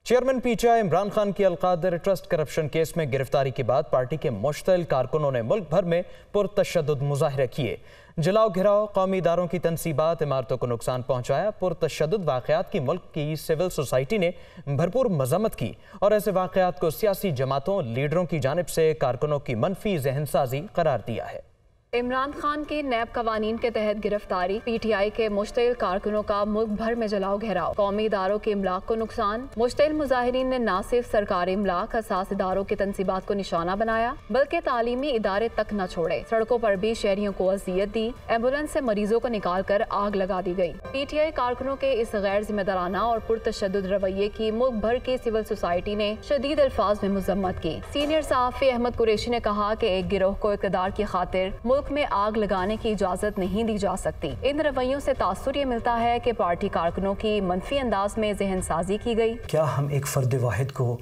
Chairman P T I Imran Khan کی القادر trust corruption case میں گرفتاری کے بعد پارٹی کے مشتعل کارکنوں نے ملک بھر میں پرتشدد مظاہرے کیے۔ جلاؤ گھراؤ، قومی اداروں کی تنصیبات، عمارتوں کو نقصان پہنچایا۔ پرتشدد واقعات کی ملک کی سول سوسائٹی نے بھرپور مذمت کی اور ایسے واقعات کو سیاسی جماعتوں، لیڈروں کی جانب سے کارکنوں کی منفی ذہن سازی قرار دیا ہے۔ عمران خان کی نیب قوانین کے تحت گرفتاری، پی ٹی آئی کے مشتعل کارکنوں کا ملک بھر میں جلاؤ گھیراؤ، قومی اداروں کے املاک کو نقصان۔ مشتعل مظاہرین نے نہ صرف سرکاری املاک، حساس اداروں کی تنصیبات کو نشانہ بنایا بلکہ تعلیمی ادارے تک نہ چھوڑے۔ سڑکوں پر بھی شہریوں کو اذیت دی، ایمبولینس سے مریضوں کو نکال کر آگ لگا دی گئی۔ پی ٹی آئی کارکنوں کے اس غیر ذمہ دارانہ اور پرتشدد رویے کی ملک بھر کی سول سوسائٹی نے شدید الفاظ میں مذمت کی۔ سینئر صحافی احمد قریشی نے کہا کہ ایک گروہ کو اقتدار کی خاطر ملک میں آگ لگانے کی اجازت نہیں دی جا سکتی۔ ان رویوں سے تاثر یہ ملتا ہے کہ پارٹی کارکنوں کی منفی انداز میں ذہن سازی کی گئی۔ کیا ہم ایک فرد واحد کو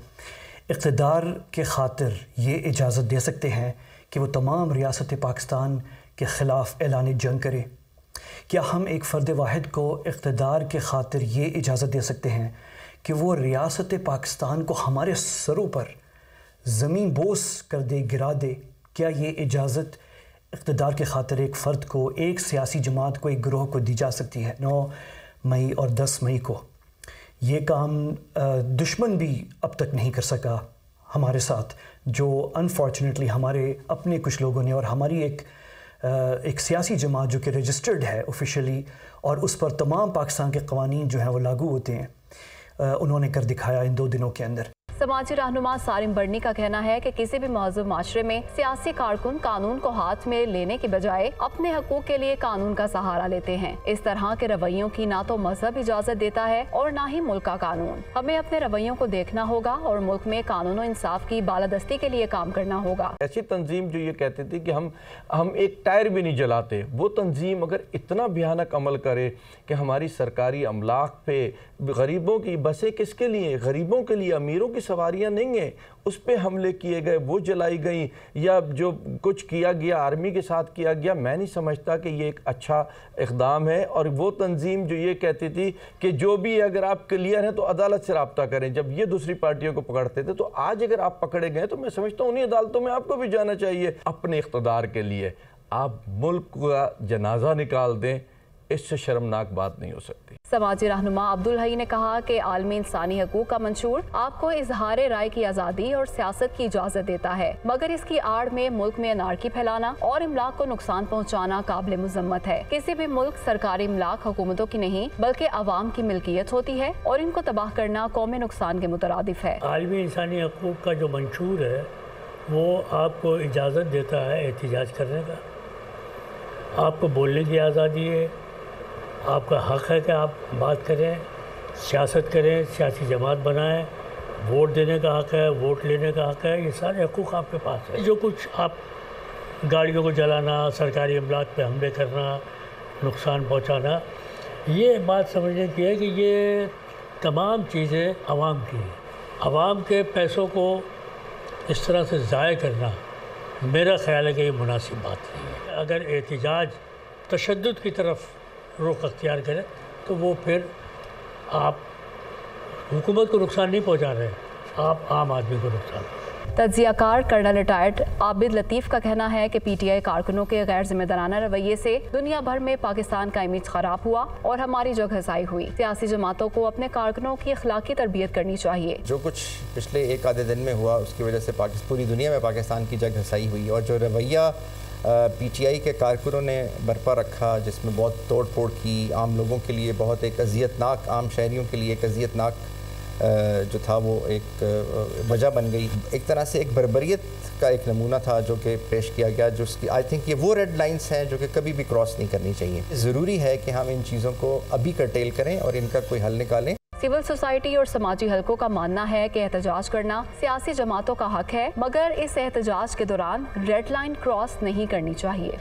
اقتدار کے خاطر یہ اجازت دے سکتے ہیں کہ وہ تمام ریاست پاکستان کے خلاف اعلان جنگ کرے؟ کیا ہم ایک فرد واحد کو اقتدار کے خاطر یہ اجازت دے سکتے ہیں کہ وہ ریاست پاکستان کو ہمارے سروں پر زمین بوس کر دے، گرا دے؟ کیا یہ اجازت اقتدار کے خاطر ایک فرد کو، ایک سیاسی جماعت کو، ایک گروہ کو دی جا سکتی ہے؟ 9 مئی اور 10 مئی کو یہ کام دشمن بھی اب تک نہیں کر سکا ہمارے ساتھ، جو انفارچونیٹلی ہمارے اپنے کچھ لوگوں نے اور ہماری ایک سیاسی جماعت جو کہ رجسٹرڈ ہے آفیشیلی اور اس پر تمام پاکستان کے قوانین جو ہیں وہ لاگو ہوتے ہیں، انہوں نے کر دکھایا ان 2 دنوں کے اندر۔ سماجی رہنما سالم برنی کا کہنا ہے کہ کسی بھی مہذب معاشرے میں سیاسی کارکن قانون کو ہاتھ میں لینے کے بجائے اپنے حقوق کے لیے قانون کا سہارا لیتے ہیں۔ اس طرح کے رویوں کی نہ تو مذہب اجازت دیتا ہے اور نہ ہی ملک کا قانون۔ ہمیں اپنے رویوں کو دیکھنا ہوگا اور ملک میں قانون و انصاف کی بالادستی کے لیے کام کرنا ہوگا۔ ایسی تنظیم جو یہ کہتی تھی کہ ہم ایک ٹائر بھی نہیں جلاتے، وہ تنظیم اگر اتنا بھیانک عمل کرے کہ ہماری سرکاری املاک پہ غریبوں کی بسیں کس کے لیے؟ غریبوں کے لیے، امیروں کی سواریاں نہیں ہیں، اس پہ حملے کیے گئے، وہ جلائی گئیں، یا جو کچھ کیا گیا آرمی کے ساتھ کیا گیا، میں نہیں سمجھتا کہ یہ ایک اچھا اقدام ہے۔ اور وہ تنظیم جو یہ کہتی تھی کہ جو بھی اگر آپ کلیئر ہیں تو عدالت سے رابطہ کریں، جب یہ دوسری پارٹیوں کو پکڑتے تھے، تو آج اگر آپ پکڑے گئے تو میں سمجھتا ہوں انہیں عدالتوں میں آپ کو بھی جانا چاہیے۔ اپنے اقتدار کے لیے آپ ملک کا جنازہ نکال دیں، اس سے شرمناک بات نہیں ہو سکتی۔ سماجی رہنما عبدالحی نے کہا کہ عالمی انسانی حقوق کا منشور آپ کو اظہار رائے کی آزادی اور سیاست کی اجازت دیتا ہے، مگر اس کی آڑ میں ملک میں انارکی پھیلانا اور املاک کو نقصان پہنچانا قابل مذمت ہے۔ کسی بھی ملک سرکاری املاک حکومتوں کی نہیں بلکہ عوام کی ملکیت ہوتی ہے اور ان کو تباہ کرنا قومی نقصان کے مترادف ہے۔ عالمی انسانی حقوق کا جو منشور ہے وہ آپ کو اجازت دیتا ہے احتجاج کرنے کا، آپ کو بولنے کی آزادی ہے، آپ کا حق ہے کہ آپ بات کریں، سیاست کریں، سیاسی جماعت بنائیں، ووٹ دینے کا حق ہے، ووٹ لینے کا حق ہے، یہ سارے حقوق آپ کے پاس ہیں۔ جو کچھ آپ گاڑیوں کو جلانا، سرکاری املاک پہ حملے کرنا، نقصان پہنچانا، یہ بات سمجھنے کی ہے کہ یہ تمام چیزیں عوام کی ہیں۔ عوام کے پیسوں کو اس طرح سے ضائع کرنا میرا خیال ہے کہ یہ مناسب بات نہیں ہے۔ اگر احتجاج تشدد کی طرف رخ اختیار کرے تو وہ پھر آپ حکومت کو نقصان نہیں پہنچا رہے، آپ عام آدمی کو نقصان۔ تجزیہ کار کرنل ریٹائرڈ عابد لطیف کا کہنا ہے کہ پی ٹی آئی کارکنوں کے غیر ذمہ دارانہ رویے سے دنیا بھر میں پاکستان کا امیج خراب ہوا اور ہماری جگ ہسائی ہوئی۔ سیاسی جماعتوں کو اپنے کارکنوں کی اخلاقی تربیت کرنی چاہیے۔ جو کچھ پچھلے ایک آدھے دن میں ہوا اس کی وجہ سے پوری دنیا میں پاکستان کی جگ ہسائی ہوئی، اور جو رویہ پی ٹی آئی کے کارکنوں نے برپا رکھا، جس میں بہت توڑ پھوڑ کی، عام لوگوں کے لیے بہت ایک اذیتناک، عام شہریوں کے لیے ایک اذیتناک جو تھا وہ ایک وجہ بن گئی، ایک طرح سے ایک بربریت کا ایک نمونہ تھا جو کہ پیش کیا گیا، جو اس کی آئی تھنک یہ وہ ریڈ لائنز ہیں جو کہ کبھی بھی کراس نہیں کرنی چاہیے۔ ضروری ہے کہ ہم ان چیزوں کو ابھی کرٹیل کریں اور ان کا کوئی حل نکالیں۔ سول سوسائٹی اور سماجی حلقوں کا ماننا ہے کہ احتجاج کرنا سیاسی جماعتوں کا حق ہے، مگر اس احتجاج کے دوران ریڈ لائن کراس نہیں کرنی چاہیے۔